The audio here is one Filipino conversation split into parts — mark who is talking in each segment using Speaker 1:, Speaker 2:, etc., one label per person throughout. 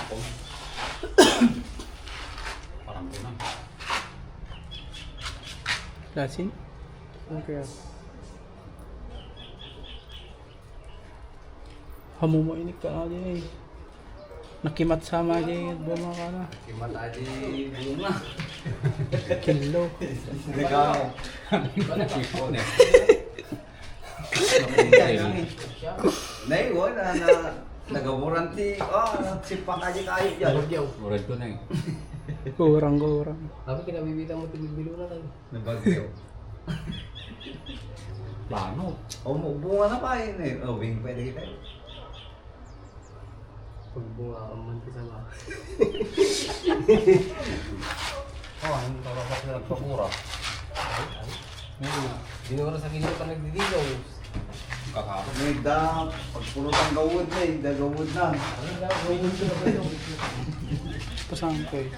Speaker 1: Hapon. Parang po na.
Speaker 2: Lasin? Okay. Hamumuinik ka na din eh. Nakimat sama din. Buma ka na.
Speaker 1: Kimat aja bunga.
Speaker 2: Kilo.
Speaker 1: Nagamo. Ano sipon eh.
Speaker 3: Nay, wala na nagawaranti. Sipak aja kayo dyan.
Speaker 1: Murad ko na eh.
Speaker 2: Kurang.
Speaker 4: Tapi kinabibita mo tigil-bilo na lang.
Speaker 3: Nabagyo.
Speaker 1: Plano.
Speaker 3: Bunga na pa yun eh. Wing pwede kita.
Speaker 4: Pagbunga ang manti sa mga.
Speaker 1: Ang talaga na nagpapura.
Speaker 4: Dinura sa kinyo pa nagdidigaw.
Speaker 1: Kakapot.
Speaker 3: May pagpulot ang gawod na eh. Gawod na.
Speaker 2: Pasang ko eh.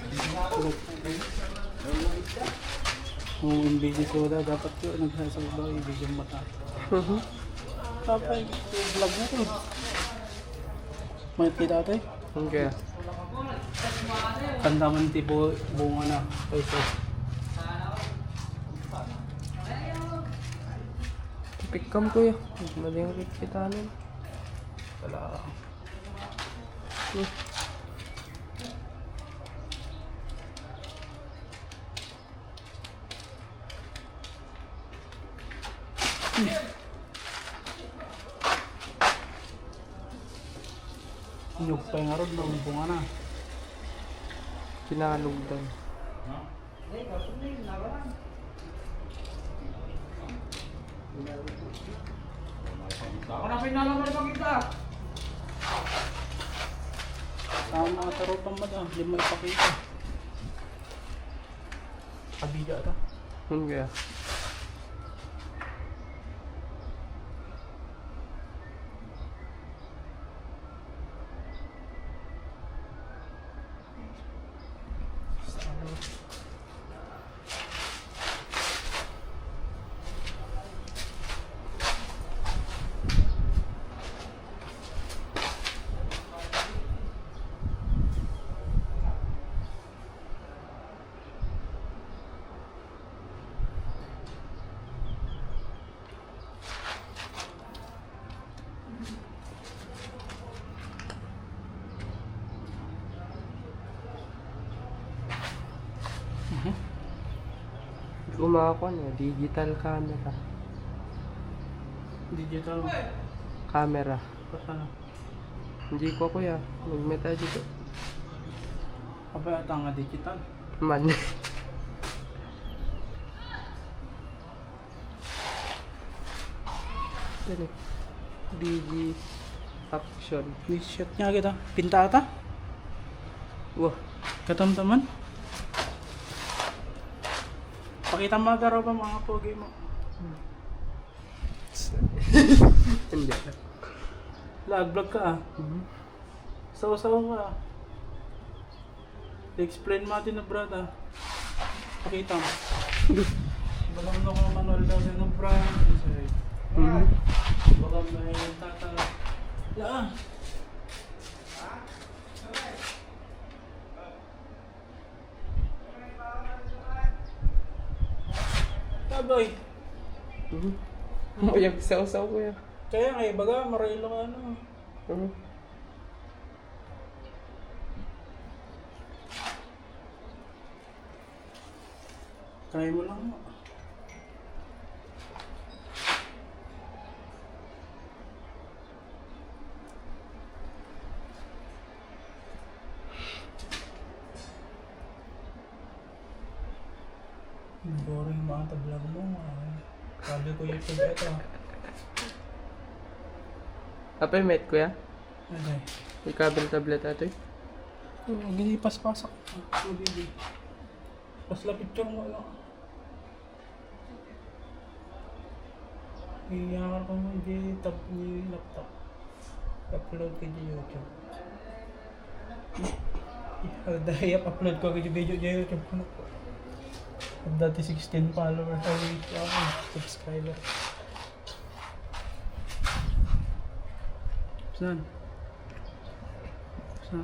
Speaker 2: Kung NBC soda, dapat yun. Nagsasabaw, ibig yung mata. Tapay, vlog na to. May kita tayo.
Speaker 4: Okay.
Speaker 2: Kandaman tipo bunga na. Ito.
Speaker 4: Pikam ko yun. Maling kita nun.
Speaker 2: Wala. Inyog pa yung arod na bunga na.
Speaker 4: Kinalog daw.
Speaker 1: Ako na pinalaman pa kita.
Speaker 2: Tama mga tarotang mada. Lima ipakita. Kabida ata.
Speaker 4: Okay. Umakon eh, digital camera.
Speaker 2: Digital.
Speaker 4: Camera.
Speaker 2: Pasana.
Speaker 4: Hindi ko kuya, nagmeta dito.
Speaker 2: Apa ata nga digital?
Speaker 4: Man. Yan eh. Digi action.
Speaker 2: May shot niya kita. Pinta ata?
Speaker 4: Wah,
Speaker 2: Katamtaman? Pakita mo agaraw pa mga pogi mo.
Speaker 4: hindi.
Speaker 2: Vlog ka ah. Sawa-sawa ka ah. I-explain mo natin na brad ah. Pakita mo. Baka mo ka manual daw sa ng brand. Baka may tatala. Laan. Taboy.
Speaker 4: Mayag saw-saw kuya.
Speaker 2: Kaya nga baga marilo ka ano. Try mo lang mo. Boring mga vlog mo. Sabi ko YouTube ito.
Speaker 4: Apa yung met kuya?
Speaker 2: Okay.
Speaker 4: May kabel tablet ato eh.
Speaker 2: Ginipas-pasak. Pasla picture mo lang. Iyakar ko mo di tab ni laptop. Upload ko di YouTube. Dahil upload ko di video di YouTube ko. Dati 16 followers ay subscriber. Saan? Saan?